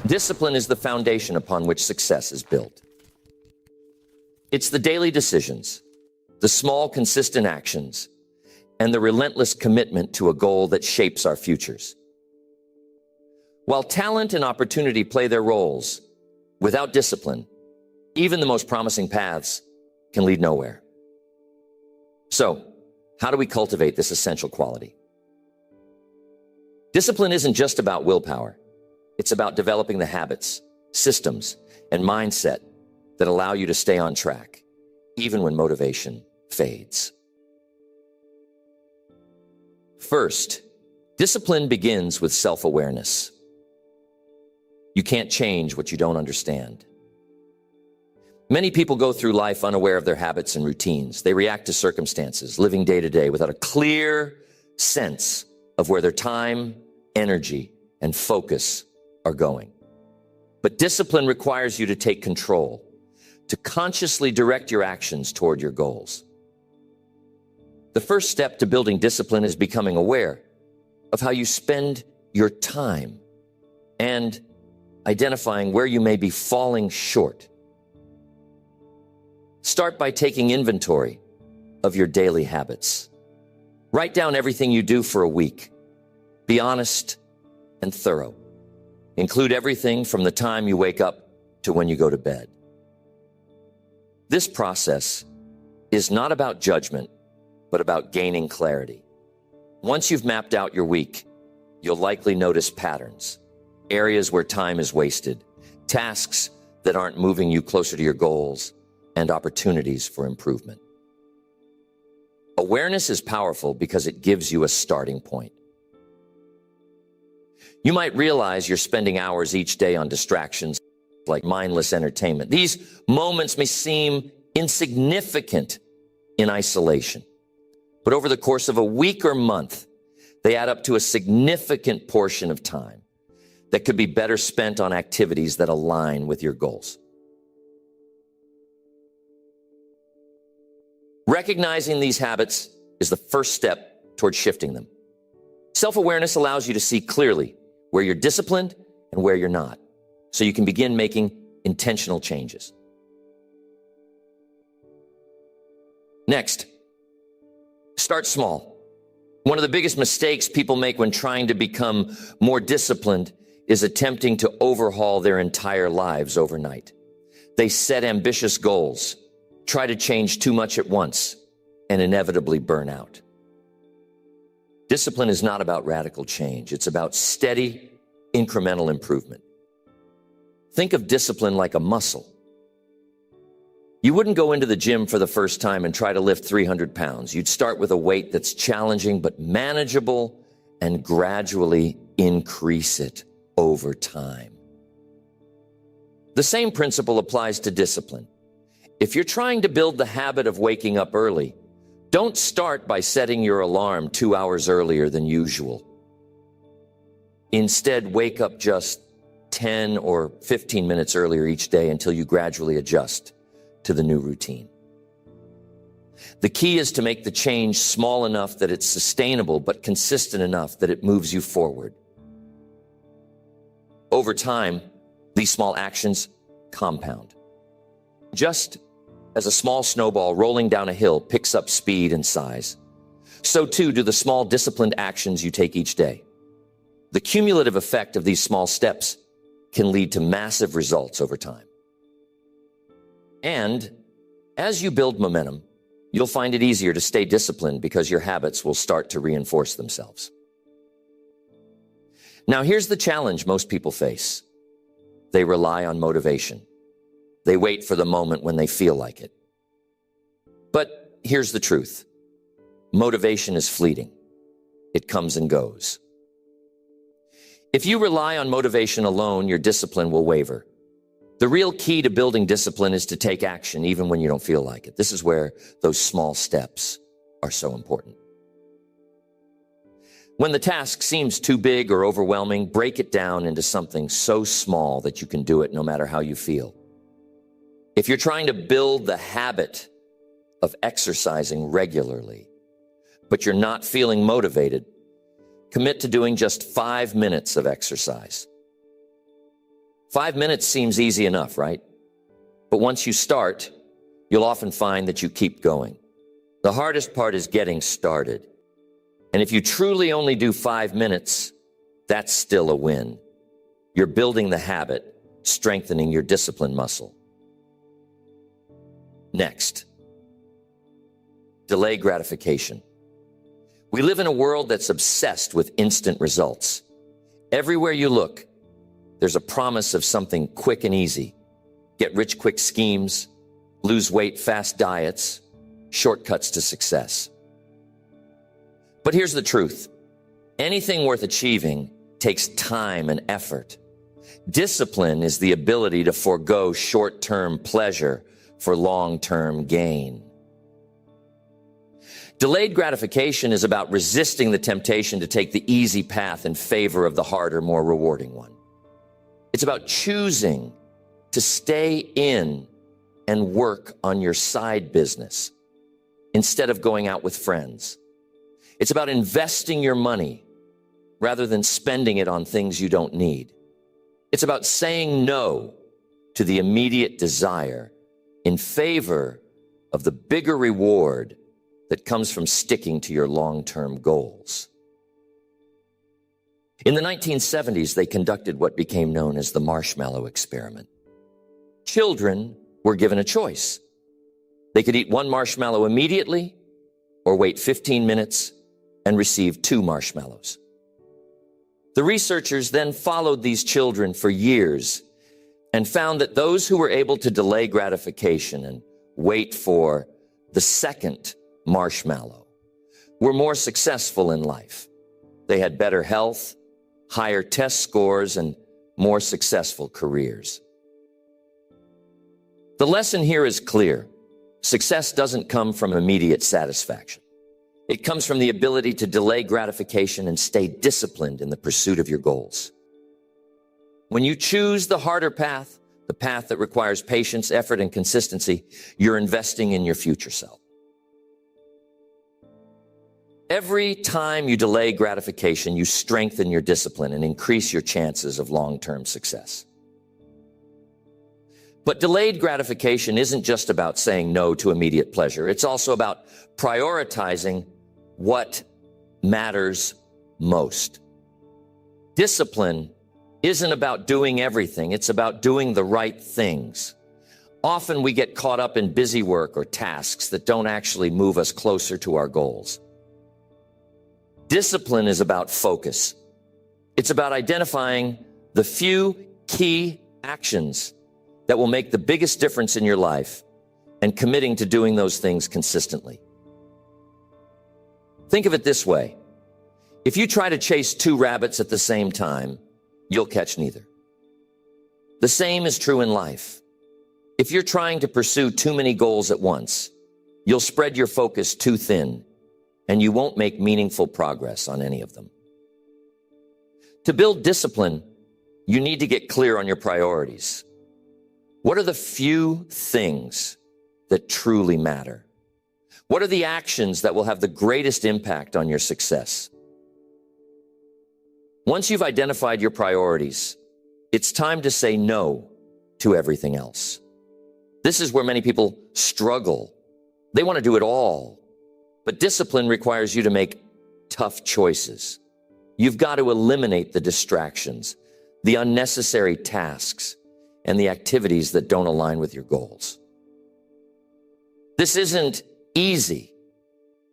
Discipline is the foundation upon which success is built. It's the daily decisions, the small, consistent actions, and the relentless commitment to a goal that shapes our futures. While talent and opportunity play their roles, without discipline, even the most promising paths can lead nowhere. So, how do we cultivate this essential quality? Discipline isn't just about willpower. It's about developing the habits, systems, and mindset that allow you to stay on track, even when motivation fades. First, discipline begins with self-awareness. You can't change what you don't understand. Many people go through life unaware of their habits and routines. They react to circumstances, living day to day without a clear sense of where their time, energy, and focus are going. But discipline requires you to take control, to consciously direct your actions toward your goals. The first step to building discipline is becoming aware of how you spend your time and identifying where you may be falling short. Start by taking inventory of your daily habits. Write down everything you do for a week. Be honest and thorough. Include everything from the time you wake up to when you go to bed. This process is not about judgment, but about gaining clarity. Once you've mapped out your week, you'll likely notice patterns, areas where time is wasted, tasks that aren't moving you closer to your goals, and opportunities for improvement. Awareness is powerful because it gives you a starting point. You might realize you're spending hours each day on distractions like mindless entertainment. These moments may seem insignificant in isolation, but over the course of a week or month, they add up to a significant portion of time that could be better spent on activities that align with your goals. Recognizing these habits is the first step towards shifting them. Self-awareness allows you to see clearly where you're disciplined and where you're not, so you can begin making intentional changes. Next, start small. One of the biggest mistakes people make when trying to become more disciplined is attempting to overhaul their entire lives overnight. They set ambitious goals, try to change too much at once, and inevitably burn out. Discipline is not about radical change. It's about steady, incremental improvement. Think of discipline like a muscle. You wouldn't go into the gym for the first time and try to lift 300 pounds. You'd start with a weight that's challenging but manageable and gradually increase it over time. The same principle applies to discipline. If you're trying to build the habit of waking up early, don't start by setting your alarm 2 hours earlier than usual. Instead, wake up just 10 or 15 minutes earlier each day until you gradually adjust to the new routine. The key is to make the change small enough that it's sustainable, but consistent enough that it moves you forward. Over time, these small actions compound. Just as a small snowball rolling down a hill picks up speed and size, so too do the small disciplined actions you take each day. The cumulative effect of these small steps can lead to massive results over time. And as you build momentum, you'll find it easier to stay disciplined because your habits will start to reinforce themselves. Now, here's the challenge most people face. They rely on motivation. They wait for the moment when they feel like it. But here's the truth. Motivation is fleeting. It comes and goes. If you rely on motivation alone, your discipline will waver. The real key to building discipline is to take action even when you don't feel like it. This is where those small steps are so important. When the task seems too big or overwhelming, break it down into something so small that you can do it no matter how you feel. If you're trying to build the habit of exercising regularly, but you're not feeling motivated, commit to doing just 5 minutes of exercise. 5 minutes seems easy enough, right? But once you start, you'll often find that you keep going. The hardest part is getting started. And if you truly only do 5 minutes, that's still a win. You're building the habit, strengthening your discipline muscle. Next, delay gratification. We live in a world that's obsessed with instant results. Everywhere you look, there's a promise of something quick and easy. Get rich quick schemes, lose weight fast diets, shortcuts to success. But here's the truth. Anything worth achieving takes time and effort. Discipline is the ability to forego short-term pleasure for long-term gain. Delayed gratification is about resisting the temptation to take the easy path in favor of the harder, more rewarding one. It's about choosing to stay in and work on your side business instead of going out with friends. It's about investing your money rather than spending it on things you don't need. It's about saying no to the immediate desire in favor of the bigger reward that comes from sticking to your long-term goals. In the 1970s, they conducted what became known as the marshmallow experiment. Children were given a choice. They could eat one marshmallow immediately or wait 15 minutes and receive 2 marshmallows. The researchers then followed these children for years and found that those who were able to delay gratification and wait for the second marshmallow were more successful in life. They had better health, higher test scores, and more successful careers. The lesson here is clear. Success doesn't come from immediate satisfaction. It comes from the ability to delay gratification and stay disciplined in the pursuit of your goals. When you choose the harder path, the path that requires patience, effort, and consistency, you're investing in your future self. Every time you delay gratification, you strengthen your discipline and increase your chances of long-term success. But delayed gratification isn't just about saying no to immediate pleasure. It's also about prioritizing what matters most. Discipline isn't about doing everything. It's about doing the right things. Often we get caught up in busy work or tasks that don't actually move us closer to our goals. Discipline is about focus. It's about identifying the few key actions that will make the biggest difference in your life and committing to doing those things consistently. Think of it this way. If you try to chase 2 rabbits at the same time, you'll catch neither. The same is true in life. If you're trying to pursue too many goals at once, you'll spread your focus too thin, and you won't make meaningful progress on any of them. To build discipline, you need to get clear on your priorities. What are the few things that truly matter? What are the actions that will have the greatest impact on your success? Once you've identified your priorities, it's time to say no to everything else. This is where many people struggle. They want to do it all. But discipline requires you to make tough choices. You've got to eliminate the distractions, the unnecessary tasks, and the activities that don't align with your goals. This isn't easy,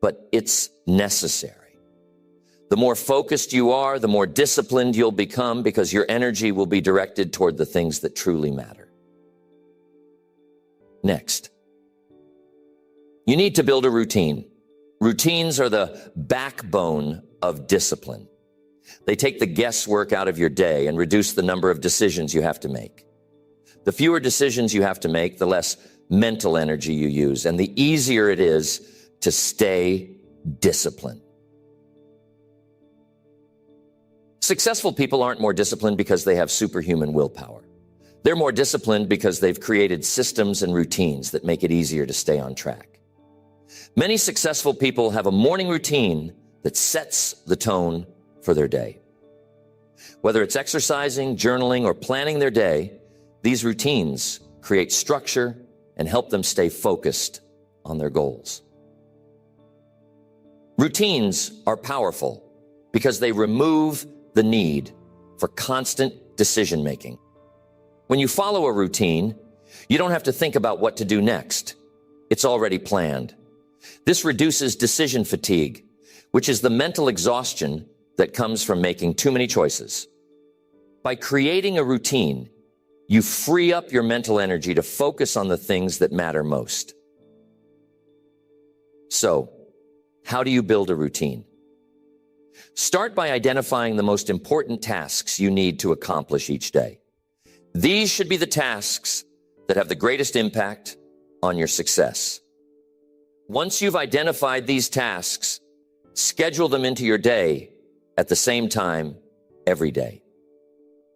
but it's necessary. The more focused you are, the more disciplined you'll become because your energy will be directed toward the things that truly matter. Next, you need to build a routine. Routines are the backbone of discipline. They take the guesswork out of your day and reduce the number of decisions you have to make. The fewer decisions you have to make, the less mental energy you use, and the easier it is to stay disciplined. Successful people aren't more disciplined because they have superhuman willpower. They're more disciplined because they've created systems and routines that make it easier to stay on track. Many successful people have a morning routine that sets the tone for their day. Whether it's exercising, journaling, or planning their day, these routines create structure and help them stay focused on their goals. Routines are powerful because they remove the need for constant decision-making. When you follow a routine, you don't have to think about what to do next. It's already planned. This reduces decision fatigue, which is the mental exhaustion that comes from making too many choices. By creating a routine, you free up your mental energy to focus on the things that matter most. So, how do you build a routine? Start by identifying the most important tasks you need to accomplish each day. These should be the tasks that have the greatest impact on your success. Once you've identified these tasks, schedule them into your day at the same time every day.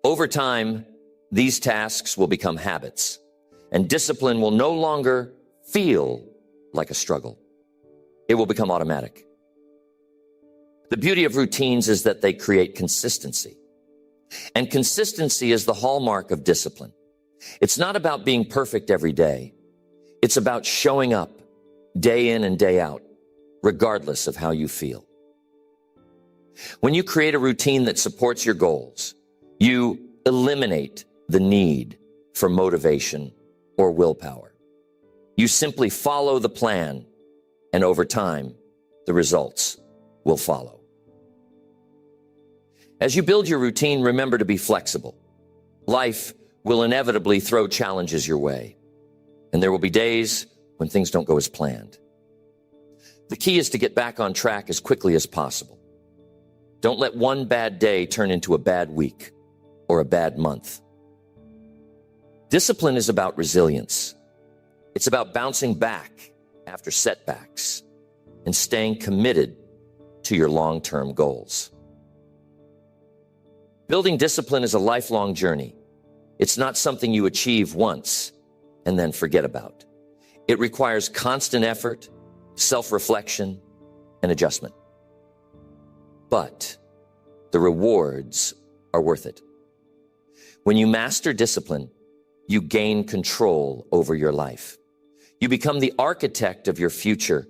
Over time, these tasks will become habits, and discipline will no longer feel like a struggle. It will become automatic. The beauty of routines is that they create consistency. And consistency is the hallmark of discipline. It's not about being perfect every day. It's about showing up day in and day out, regardless of how you feel. When you create a routine that supports your goals, you eliminate the need for motivation or willpower. You simply follow the plan, and over time, the results will follow. As you build your routine, remember to be flexible. Life will inevitably throw challenges your way, and there will be days when things don't go as planned. The key is to get back on track as quickly as possible. Don't let one bad day turn into a bad week or a bad month. Discipline is about resilience. It's about bouncing back after setbacks and staying committed to your long-term goals. Building discipline is a lifelong journey. It's not something you achieve once and then forget about. It requires constant effort, self-reflection, and adjustment. But the rewards are worth it. When you master discipline, you gain control over your life. You become the architect of your future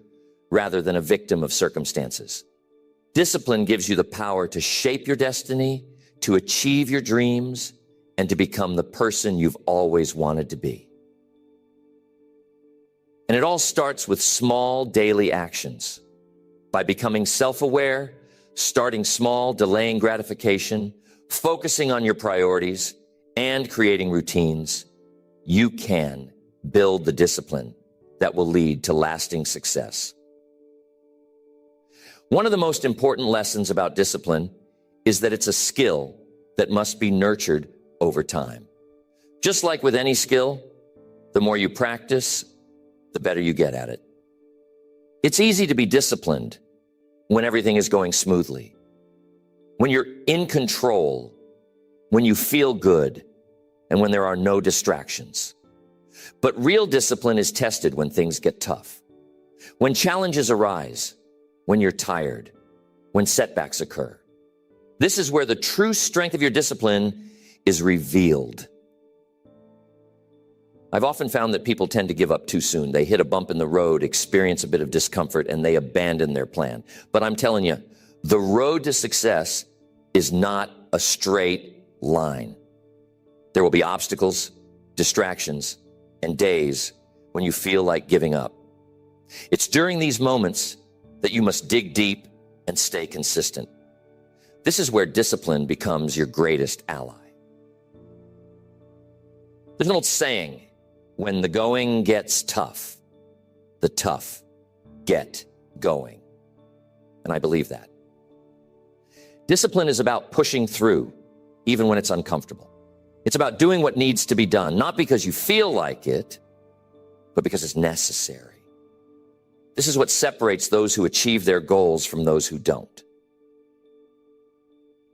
rather than a victim of circumstances. Discipline gives you the power to shape your destiny, to achieve your dreams, and to become the person you've always wanted to be. And it all starts with small daily actions. By becoming self-aware, starting small, delaying gratification, focusing on your priorities, and creating routines, you can build the discipline that will lead to lasting success. One of the most important lessons about discipline is that it's a skill that must be nurtured over time. Just like with any skill, the more you practice, the better you get at it. It's easy to be disciplined when everything is going smoothly, when you're in control, when you feel good, and when there are no distractions. But real discipline is tested when things get tough, when challenges arise, when you're tired, when setbacks occur. This is where the true strength of your discipline is revealed. I've often found that people tend to give up too soon. They hit a bump in the road, experience a bit of discomfort, and they abandon their plan. But I'm telling you, the road to success is not a straight line. There will be obstacles, distractions, and days when you feel like giving up. It's during these moments that you must dig deep and stay consistent. This is where discipline becomes your greatest ally. There's an old saying, when the going gets tough, the tough get going. And I believe that. Discipline is about pushing through, even when it's uncomfortable. It's about doing what needs to be done, not because you feel like it, but because it's necessary. This is what separates those who achieve their goals from those who don't.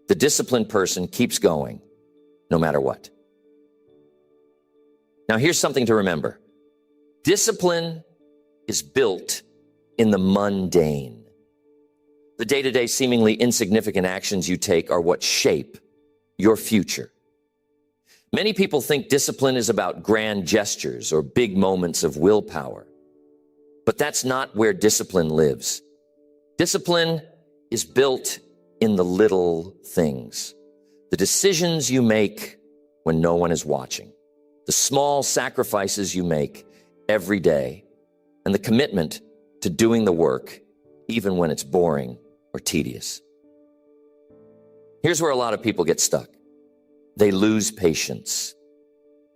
The disciplined person keeps going, no matter what. Now, here's something to remember. Discipline is built in the mundane. The day-to-day seemingly insignificant actions you take are what shape your future. Many people think discipline is about grand gestures or big moments of willpower. But that's not where discipline lives. Discipline is built in the little things. The decisions you make when no one is watching. The small sacrifices you make every day. And the commitment to doing the work even when it's boring or tedious. Here's where a lot of people get stuck. They lose patience.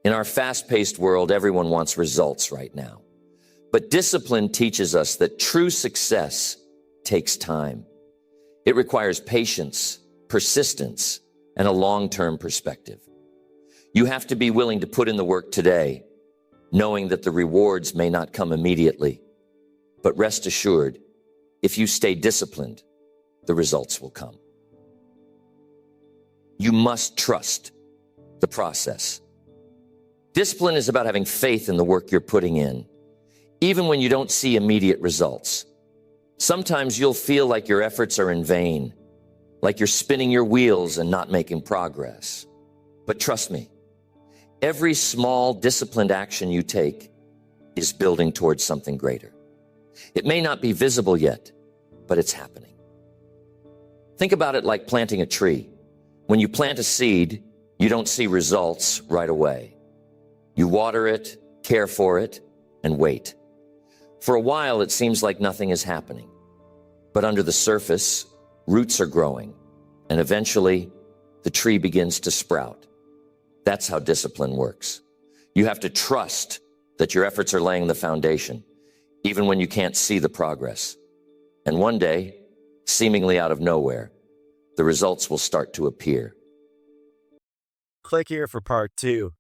In our fast-paced world, everyone wants results right now. But discipline teaches us that true success takes time. It requires patience, persistence, and a long-term perspective. You have to be willing to put in the work today, knowing that the rewards may not come immediately. But rest assured, if you stay disciplined, the results will come. You must trust the process. Discipline is about having faith in the work you're putting in, even when you don't see immediate results. Sometimes you'll feel like your efforts are in vain, like you're spinning your wheels and not making progress. But trust me, every small disciplined action you take is building towards something greater. It may not be visible yet, but it's happening. Think about it like planting a tree. When you plant a seed, you don't see results right away. You water it, care for it, and wait. For a while, it seems like nothing is happening. But under the surface, roots are growing, and eventually, the tree begins to sprout. That's how discipline works. You have to trust that your efforts are laying the foundation, even when you can't see the progress. And one day, seemingly out of nowhere, the results will start to appear. Click here for part 2.